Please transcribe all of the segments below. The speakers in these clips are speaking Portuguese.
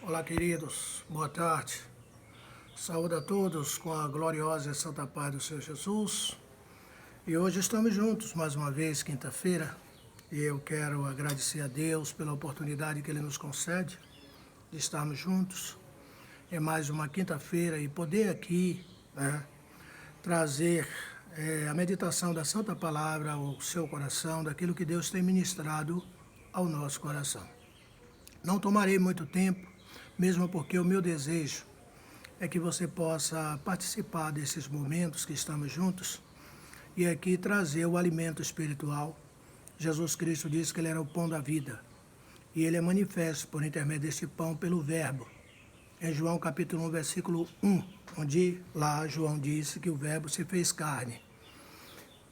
Olá, queridos, boa tarde. Saúde a todos com a gloriosa e santa paz do Senhor Jesus. E hoje estamos juntos, mais uma vez, quinta-feira. E eu quero agradecer a Deus pela oportunidade que Ele nos concede de estarmos juntos em mais uma quinta-feira e poder aqui, trazer a meditação da Santa Palavra ao seu coração, daquilo que Deus tem ministrado ao nosso coração. Não tomarei muito tempo, mesmo porque o meu desejo é que você possa participar desses momentos que estamos juntos e aqui trazer o alimento espiritual. Jesus Cristo disse que Ele era o pão da vida e Ele é manifesto por intermédio desse pão pelo verbo. Em João capítulo 1, versículo 1, onde lá João disse que o verbo se fez carne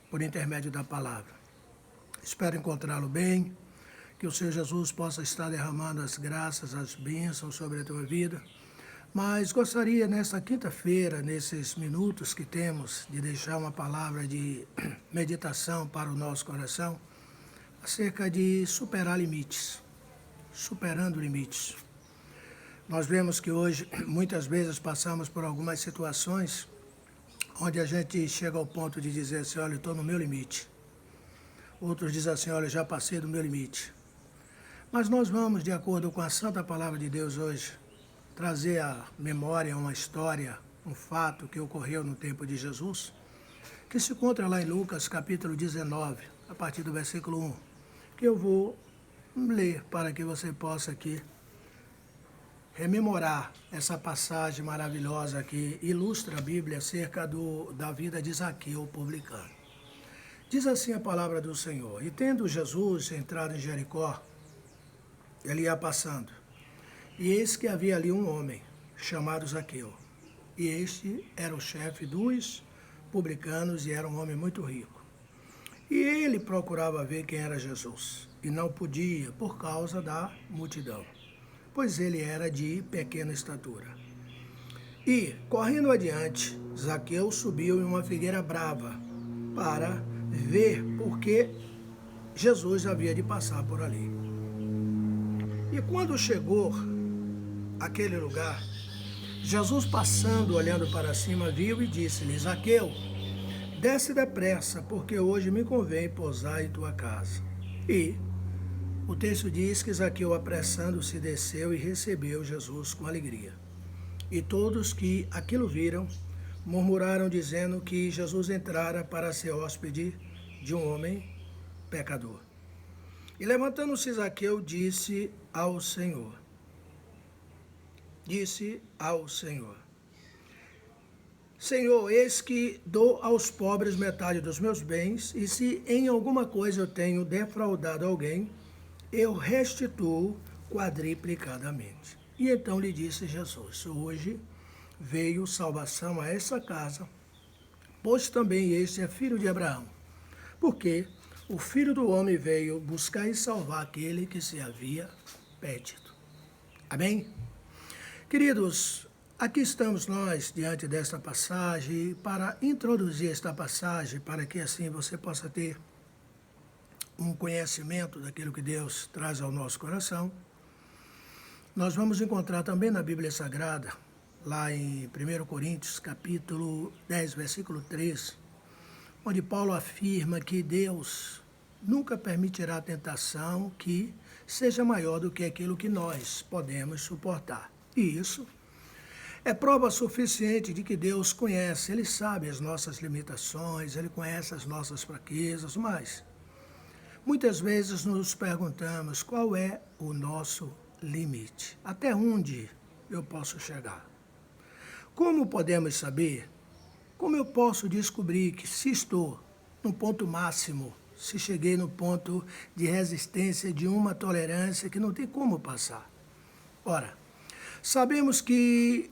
por intermédio da palavra. Espero encontrá-lo bem, que o Senhor Jesus possa estar derramando as graças, as bênçãos sobre a tua vida. Mas gostaria nesta quinta-feira, nesses minutos que temos, de deixar uma palavra de meditação para o nosso coração, acerca de superar limites, superando limites. Nós vemos que hoje, muitas vezes, passamos por algumas situações onde a gente chega ao ponto de dizer assim, olha, eu estou no meu limite. Outros dizem assim, olha, já passei do meu limite. Mas nós vamos, de acordo com a Santa Palavra de Deus hoje, trazer à memória uma história, um fato que ocorreu no tempo de Jesus, que se encontra lá em Lucas, capítulo 19, a partir do versículo 1, que eu vou ler para que você possa aqui rememorar essa passagem maravilhosa que ilustra a Bíblia acerca da vida de Zaqueu, o publicano. Diz assim a palavra do Senhor: E tendo Jesus entrado em Jericó, ele ia passando, e eis que havia ali um homem, chamado Zaqueu, e este era o chefe dos publicanos e era um homem muito rico. E ele procurava ver quem era Jesus, e não podia por causa da multidão, pois ele era de pequena estatura. E, correndo adiante, Zaqueu subiu em uma figueira brava, para ver porque Jesus havia de passar por ali. E quando chegou àquele lugar, Jesus passando, olhando para cima, viu e disse-lhe, Zaqueu, desce depressa, porque hoje me convém pousar em tua casa. E o texto diz que Zaqueu, apressando-se, desceu e recebeu Jesus com alegria. E todos que aquilo viram, murmuraram, dizendo que Jesus entrara para ser hóspede de um homem pecador. E levantando-se Zaqueu, disse ao Senhor, Senhor, eis que dou aos pobres metade dos meus bens, e se em alguma coisa eu tenho defraudado alguém, eu restituo quadriplicadamente. E então lhe disse Jesus, hoje veio salvação a essa casa, pois também este é filho de Abraão, porque o Filho do Homem veio buscar e salvar aquele que se havia perdido. Amém? Queridos, aqui estamos nós diante desta passagem para introduzir esta passagem para que assim você possa ter um conhecimento daquilo que Deus traz ao nosso coração. Nós vamos encontrar também na Bíblia Sagrada, lá em 1 Coríntios, capítulo 10, versículo 3, onde Paulo afirma que Deus nunca permitirá tentação que seja maior do que aquilo que nós podemos suportar. E isso é prova suficiente de que Deus conhece, Ele sabe as nossas limitações, Ele conhece as nossas fraquezas, mas muitas vezes nos perguntamos qual é o nosso limite, até onde eu posso chegar. Como podemos saber? Como eu posso descobrir que se estou no ponto máximo, se cheguei no ponto de resistência de uma tolerância que não tem como passar? Ora, sabemos que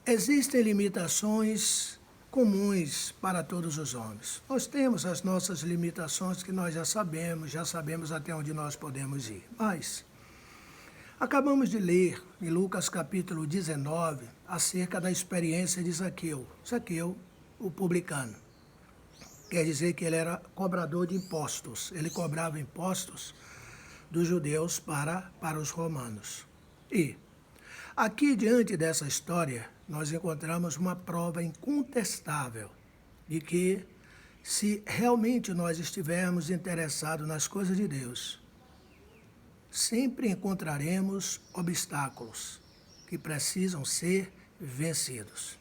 existem limitações comuns para todos os homens. Nós temos as nossas limitações que nós já sabemos até onde nós podemos ir. Mas acabamos de ler em Lucas capítulo 19 acerca da experiência de Zaqueu. Zaqueu, o publicano. Quer dizer que ele era cobrador de impostos. Ele cobrava impostos dos judeus para os romanos. E Aqui, diante dessa história, nós encontramos uma prova incontestável de que, se realmente nós estivermos interessados nas coisas de Deus, sempre encontraremos obstáculos que precisam ser vencidos.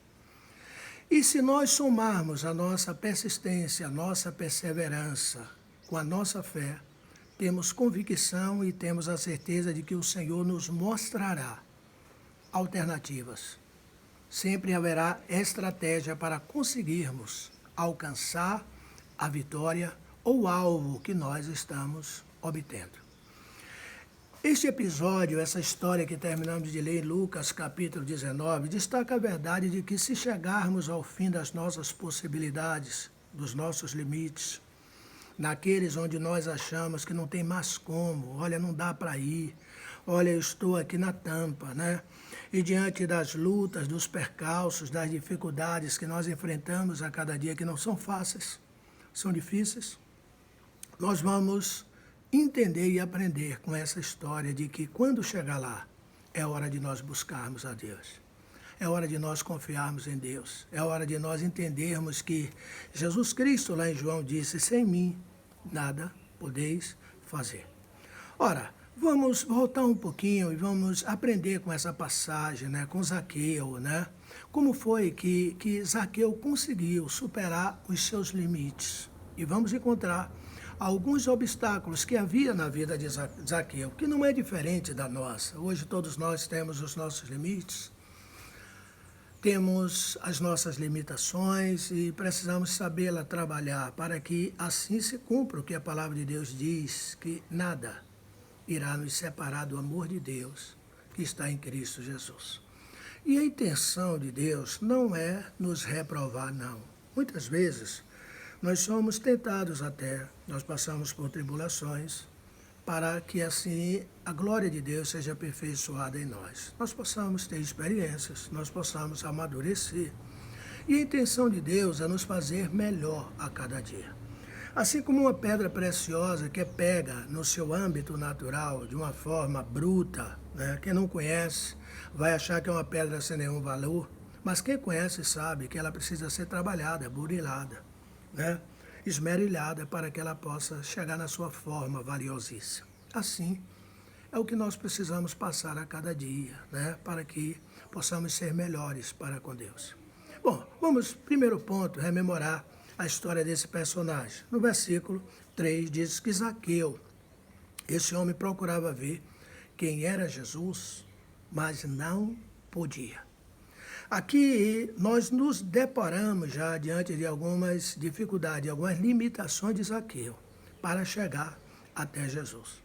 E se nós somarmos a nossa persistência, a nossa perseverança com a nossa fé, temos convicção e temos a certeza de que o Senhor nos mostrará alternativas. Sempre haverá estratégia para conseguirmos alcançar a vitória ou o alvo que nós estamos obtendo. Este episódio, essa história que terminamos de ler em Lucas capítulo 19, destaca a verdade de que se chegarmos ao fim das nossas possibilidades, dos nossos limites, naqueles onde nós achamos que não tem mais como, olha, não dá para ir, olha, eu estou aqui na tampa, né? E diante das lutas, dos percalços, das dificuldades que nós enfrentamos a cada dia, que não são fáceis, são difíceis, nós vamos entender e aprender com essa história de que quando chegar lá, é hora de nós buscarmos a Deus. É hora de nós confiarmos em Deus. É hora de nós entendermos que Jesus Cristo, lá em João, disse: sem mim, nada podeis fazer. Ora, vamos voltar um pouquinho e vamos aprender com essa passagem, né, com Zaqueu, né? Como foi que Zaqueu conseguiu superar os seus limites. E vamos encontrar alguns obstáculos que havia na vida de Zaqueu, que não é diferente da nossa. Hoje todos nós temos os nossos limites, temos as nossas limitações e precisamos sabê-la trabalhar para que assim se cumpra o que a palavra de Deus diz, que nada irá nos separar do amor de Deus que está em Cristo Jesus. E a intenção de Deus não é nos reprovar, não. Muitas vezes nós somos tentados até, nós passamos por tribulações, para que assim a glória de Deus seja aperfeiçoada em nós. Nós possamos ter experiências, nós possamos amadurecer. E a intenção de Deus é nos fazer melhor a cada dia. Assim como uma pedra preciosa que é pega no seu âmbito natural, de uma forma bruta, né? Quem não conhece vai achar que é uma pedra sem nenhum valor, mas quem conhece sabe que ela precisa ser trabalhada, burilada, né? Esmerilhada para que ela possa chegar na sua forma valiosíssima. Assim, é o que nós precisamos passar a cada dia, né? Para que possamos ser melhores para com Deus. Bom, vamos, primeiro ponto, rememorar a história desse personagem. No versículo 3 diz que Zaqueu, esse homem procurava ver quem era Jesus, mas não podia. Aqui nós nos deparamos já diante de algumas dificuldades, algumas limitações de Zaqueu para chegar até Jesus.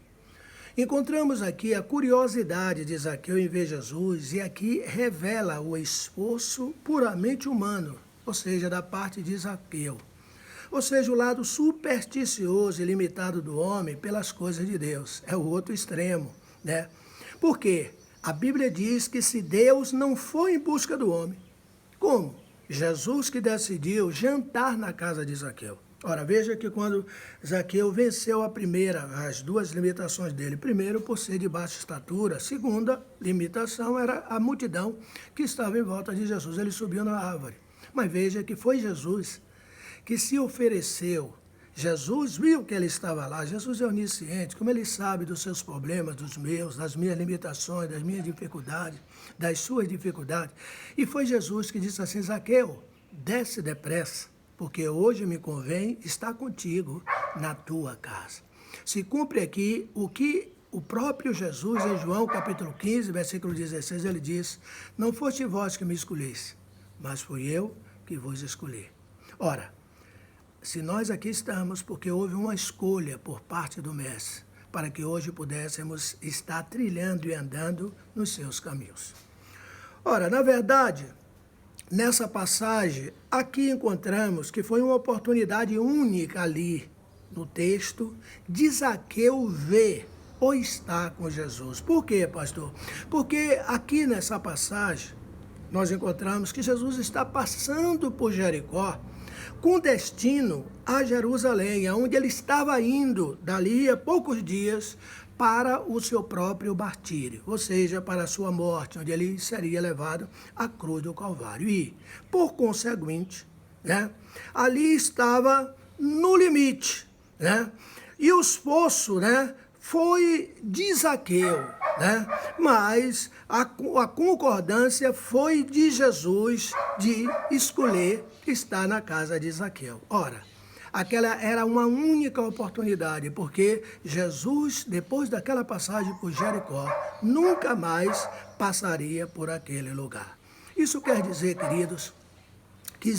Encontramos aqui a curiosidade de Zaqueu em ver Jesus e aqui revela o esforço puramente humano, ou seja, da parte de Zaqueu. Ou seja, o lado supersticioso e limitado do homem pelas coisas de Deus. É o outro extremo, né? Por quê? A Bíblia diz que se Deus não for em busca do homem, como? Jesus que decidiu jantar na casa de Zaqueu. Ora, veja que quando Zaqueu venceu as duas limitações dele, primeiro, por ser de baixa estatura, segunda limitação era a multidão que estava em volta de Jesus. Ele subiu na árvore. Mas veja que foi Jesus que se ofereceu. Jesus viu que ele estava lá. Jesus é onisciente, como ele sabe dos seus problemas, dos meus, das minhas limitações, das minhas dificuldades, das suas dificuldades. E foi Jesus que disse assim: Zaqueu, desce depressa, porque hoje me convém estar contigo na tua casa. Se cumpre aqui o que o próprio Jesus, em João capítulo 15, versículo 16, ele diz: não foste vós que me escolheste, mas fui eu que vos escolhi. Ora, se nós aqui estamos, porque houve uma escolha por parte do Mestre, para que hoje pudéssemos estar trilhando e andando nos seus caminhos. Ora, na verdade, nessa passagem, aqui encontramos que foi uma oportunidade única ali, no texto, de Zaqueu ver ou estar com Jesus. Por quê, pastor? Porque aqui nessa passagem, nós encontramos que Jesus está passando por Jericó, com destino a Jerusalém, aonde ele estava indo dali a poucos dias para o seu próprio martírio, ou seja, para a sua morte, onde ele seria levado à cruz do Calvário. E, por conseguinte, né, ali estava no limite, né, e o esforço, né, foi de Zaqueu, né, mas a concordância foi de Jesus de escolher estar na casa de Zaqueu. Ora, aquela era uma única oportunidade, porque Jesus, depois daquela passagem por Jericó, nunca mais passaria por aquele lugar. Isso quer dizer, queridos, que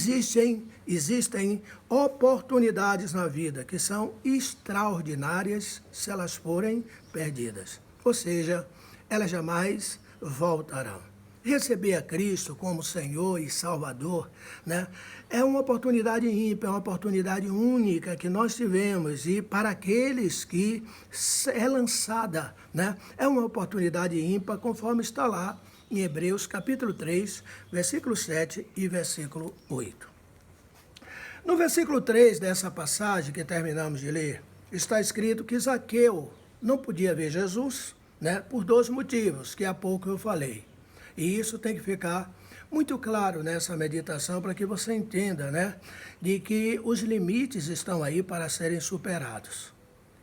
existem oportunidades na vida que são extraordinárias se elas forem perdidas. Ou seja, elas jamais voltarão. Receber a Cristo como Senhor e Salvador, né, é uma oportunidade ímpar, é uma oportunidade única que nós tivemos, e para aqueles que é lançada, né, é uma oportunidade ímpar, conforme está lá em Hebreus capítulo 3, versículo 7 e versículo 8. No versículo 3 dessa passagem que terminamos de ler, está escrito que Zaqueu não podia ver Jesus, né, por 2 motivos, que há pouco eu falei. E isso tem que ficar muito claro nessa meditação para que você entenda, né, de que os limites estão aí para serem superados.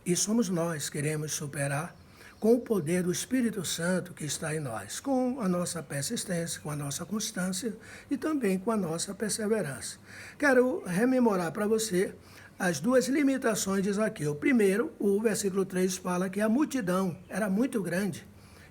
E somos nós que queremos superar com o poder do Espírito Santo que está em nós, com a nossa persistência, com a nossa constância e também com a nossa perseverança. Quero rememorar para você as 2 limitações de Zaqueu. Primeiro, o versículo 3 fala que a multidão era muito grande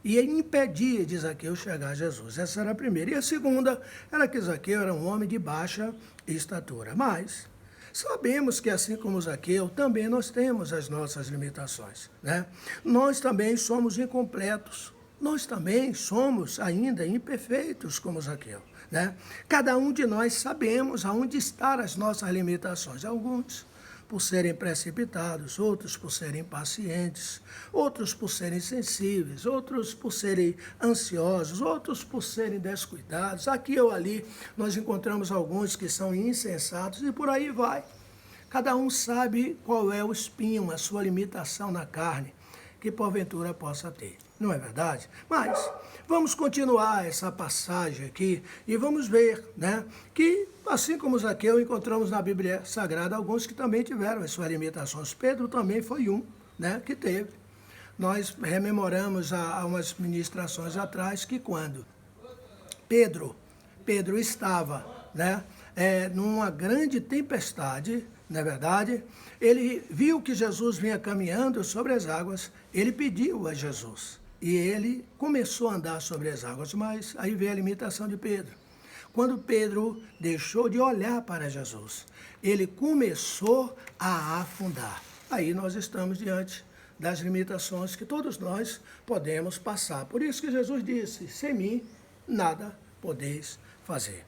e impedia de Zaqueu chegar a Jesus. Essa era a primeira. E a segunda era que Zaqueu era um homem de baixa estatura. Mas sabemos que, assim como Zaqueu, também nós temos as nossas limitações, né? Nós também somos incompletos. Nós também somos ainda imperfeitos como Zaqueu, né? Cada um de nós sabemos aonde estão as nossas limitações. Alguns por serem precipitados, outros por serem impacientes, outros por serem sensíveis, outros por serem ansiosos, outros por serem descuidados. Aqui ou ali nós encontramos alguns que são insensatos e por aí vai. Cada um sabe qual é o espinho, a sua limitação na carne, que porventura possa ter. Não é verdade? Mas vamos continuar essa passagem aqui e vamos ver, né, que assim como Zaqueu, encontramos na Bíblia Sagrada alguns que também tiveram as suas limitações. Pedro também foi um, né, que teve. Nós rememoramos há umas ministrações atrás que quando Pedro estava, né, numa grande tempestade, não é verdade? Ele viu que Jesus vinha caminhando sobre as águas, ele pediu a Jesus e ele começou a andar sobre as águas, mas aí veio a limitação de Pedro. Quando Pedro deixou de olhar para Jesus, ele começou a afundar. Aí nós estamos diante das limitações que todos nós podemos passar. Por isso que Jesus disse, sem mim nada podeis fazer.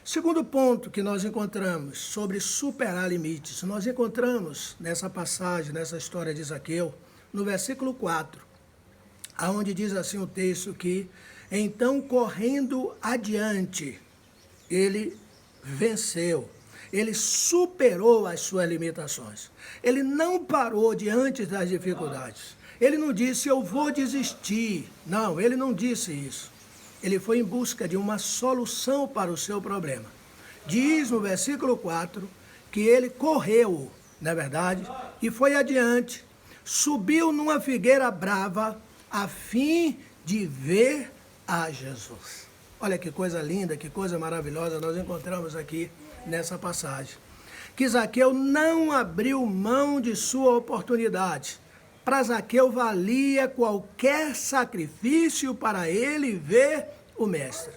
Segundo ponto que nós encontramos sobre superar limites, nós encontramos nessa passagem, nessa história de Zaqueu, no versículo 4, aonde diz assim o texto que, então correndo adiante, ele venceu, ele superou as suas limitações. Ele não parou diante das dificuldades. Ele não disse, eu vou desistir. Não, ele não disse isso. Ele foi em busca de uma solução para o seu problema. Diz no versículo 4 que ele correu, não é verdade? E foi adiante, subiu numa figueira brava a fim de ver a Jesus. Olha que coisa linda, que coisa maravilhosa nós encontramos aqui nessa passagem. Que Zaqueu não abriu mão de sua oportunidade. Para Zaqueu valia qualquer sacrifício para ele ver o Mestre.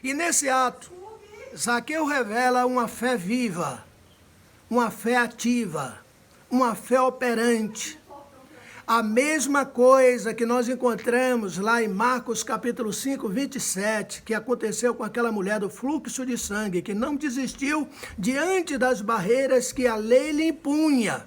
E nesse ato, Zaqueu revela uma fé viva, uma fé ativa, uma fé operante. A mesma coisa que nós encontramos lá em Marcos capítulo 5, 27, que aconteceu com aquela mulher do fluxo de sangue, que não desistiu diante das barreiras que a lei lhe impunha.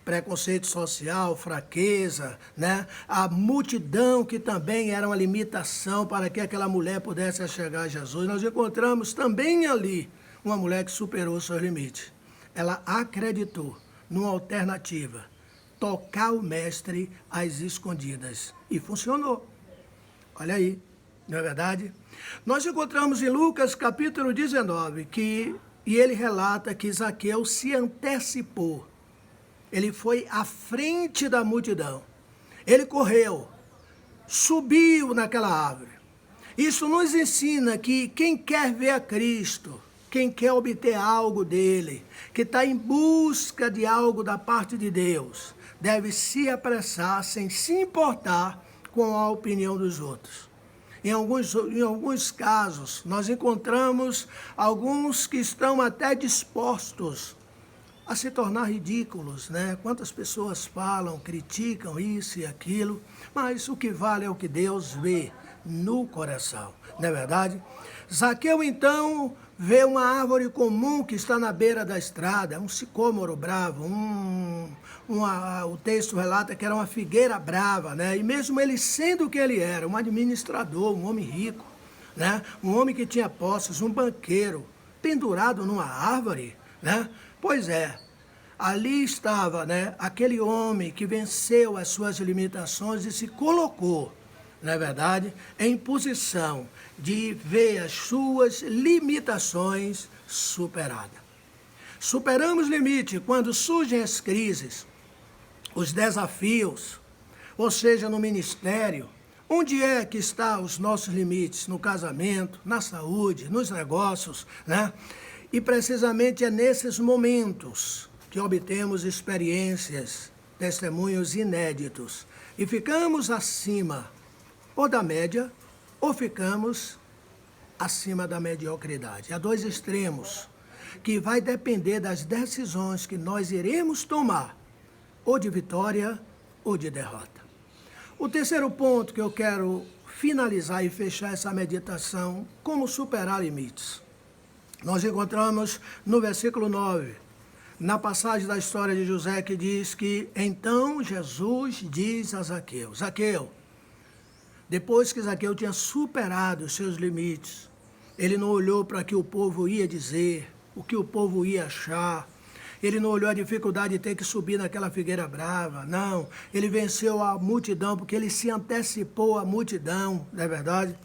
Preconceito social, fraqueza, né? A multidão que também era uma limitação para que aquela mulher pudesse chegar a Jesus. Nós encontramos também ali uma mulher que superou seus limites. Ela acreditou numa alternativa tocar o mestre às escondidas. E funcionou. Olha aí, não é verdade? Nós encontramos em Lucas capítulo 19, e ele relata que Zaqueu se antecipou. Ele foi à frente da multidão. Ele correu, subiu naquela árvore. Isso nos ensina que quem quer ver a Cristo, quem quer obter algo dele, que está em busca de algo da parte de Deus, deve se apressar sem se importar com a opinião dos outros. Em alguns casos, nós encontramos alguns que estão até dispostos a se tornar ridículos, né? Quantas pessoas falam, criticam isso e aquilo, mas o que vale é o que Deus vê no coração, não é verdade? Zaqueu, então, vê uma árvore comum que está na beira da estrada, um sicômoro bravo, o texto relata que era uma figueira brava, né? E mesmo ele sendo o que ele era, um administrador, um homem rico, né? Um homem que tinha posses, um banqueiro, pendurado numa árvore, né? Pois é, ali estava, né, aquele homem que venceu as suas limitações e se colocou, não é verdade, em posição de ver as suas limitações superadas. Superamos limite quando surgem as crises, os desafios, ou seja, no ministério. Onde é que estão os nossos limites? No casamento, na saúde, nos negócios, né? E precisamente é nesses momentos que obtemos experiências, testemunhos inéditos e ficamos acima ou da média ou ficamos acima da mediocridade. Há dois extremos que vai depender das decisões que nós iremos tomar, ou de vitória ou de derrota. O terceiro ponto que eu quero finalizar e fechar essa meditação, como superar limites. Nós encontramos no versículo 9, na passagem da história de José, que diz que então Jesus diz a Zaqueu, Zaqueu, depois que Zaqueu tinha superado os seus limites, ele não olhou para o que o povo ia dizer, o que o povo ia achar, ele não olhou a dificuldade de ter que subir naquela figueira brava, não, ele venceu a multidão, porque ele se antecipou à multidão, não é verdade?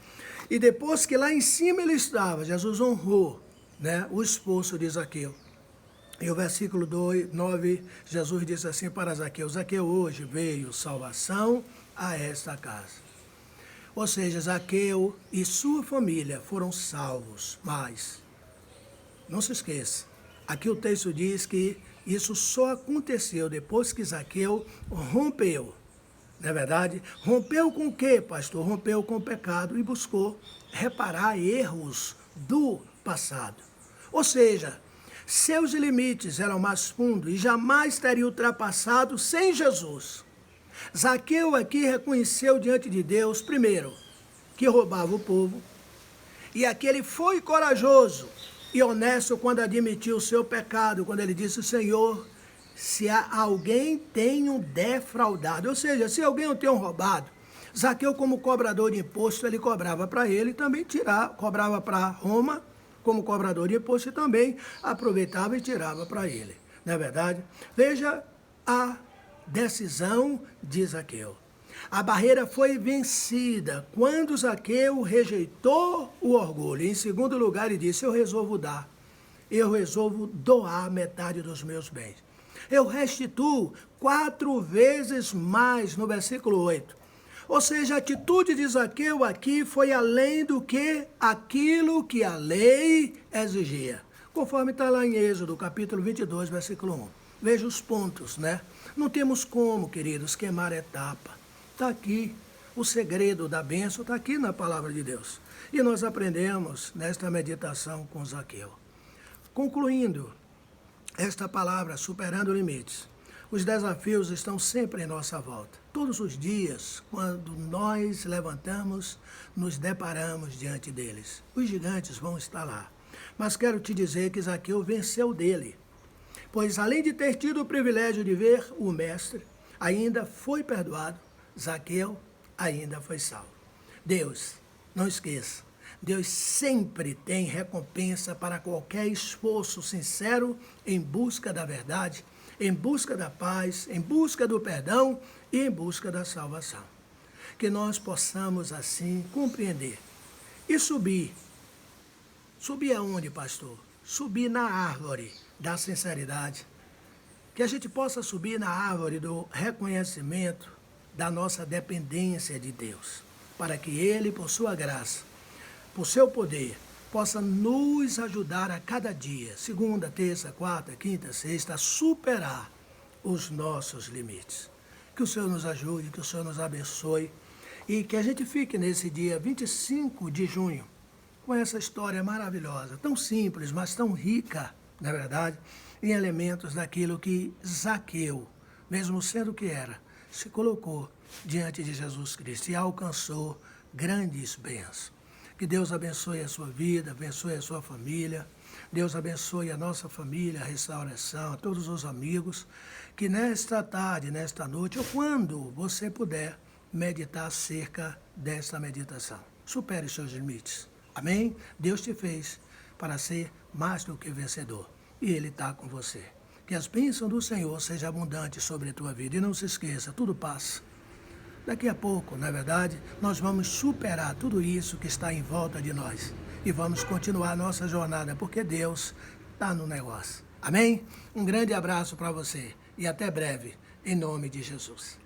E depois que lá em cima ele estava, Jesus honrou, né, o esforço de Zaqueu. E o versículo 9, Jesus disse assim para Zaqueu, Zaqueu, hoje veio salvação a esta casa. Ou seja, Zaqueu e sua família foram salvos, mas não se esqueça, aqui o texto diz que isso só aconteceu depois que Zaqueu rompeu, não é verdade? Rompeu com o quê, pastor? Rompeu com o pecado e buscou reparar erros do passado. Ou seja, seus limites eram mais fundos e jamais teria ultrapassado sem Jesus. Zaqueu aqui reconheceu diante de Deus, primeiro, que roubava o povo, e aqui ele foi corajoso e honesto quando admitiu o seu pecado, quando ele disse, Senhor, se alguém tenha defraudado, ou seja, se alguém o tenha roubado, Zaqueu como cobrador de imposto, ele cobrava para ele, também cobrava para Roma, como cobrador de imposto, e também aproveitava e tirava para ele, não é verdade? Veja a decisão de Zaqueu. A barreira foi vencida quando Zaqueu rejeitou o orgulho. Em segundo lugar, ele disse, eu resolvo doar metade dos meus bens. Eu restituo 4 vezes mais, no versículo 8. Ou seja, a atitude de Zaqueu aqui foi além do que aquilo que a lei exigia. Conforme está lá em Êxodo, capítulo 22, versículo 1. Veja os pontos, né? Não temos como, queridos, queimar etapa. Está aqui, o segredo da bênção está aqui na palavra de Deus. E nós aprendemos nesta meditação com Zaqueu. Concluindo esta palavra, superando limites. Os desafios estão sempre em nossa volta. Todos os dias, quando nós levantamos, nos deparamos diante deles. Os gigantes vão estar lá. Mas quero te dizer que Zaqueu venceu dele. Pois além de ter tido o privilégio de ver o mestre, ainda foi perdoado, Zaqueu ainda foi salvo. Deus, não esqueça, Deus sempre tem recompensa para qualquer esforço sincero em busca da verdade em busca da paz, em busca do perdão e em busca da salvação. Que nós possamos, assim, compreender e subir. Subir aonde, pastor? Subir na árvore da sinceridade. Que a gente possa subir na árvore do reconhecimento da nossa dependência de Deus, para que Ele, por sua graça, por seu poder, possa nos ajudar a cada dia, segunda, terça, quarta, quinta, sexta, a superar os nossos limites. Que o Senhor nos ajude, que o Senhor nos abençoe e que a gente fique nesse dia 25 de junho com essa história maravilhosa, tão simples, mas tão rica, na verdade, em elementos daquilo que Zaqueu, mesmo sendo o que era, se colocou diante de Jesus Cristo e alcançou grandes bênçãos. Que Deus abençoe a sua vida, abençoe a sua família. Deus abençoe a nossa família, a restauração, a todos os amigos. Que nesta tarde, nesta noite, ou quando você puder, meditar acerca desta meditação. Supere os seus limites. Amém? Deus te fez para ser mais do que vencedor. E Ele está com você. Que as bênçãos do Senhor sejam abundantes sobre a tua vida. E não se esqueça, tudo passa. Daqui a pouco, na verdade, nós vamos superar tudo isso que está em volta de nós. E vamos continuar a nossa jornada, porque Deus está no negócio. Amém? Um grande abraço para você e até breve, em nome de Jesus.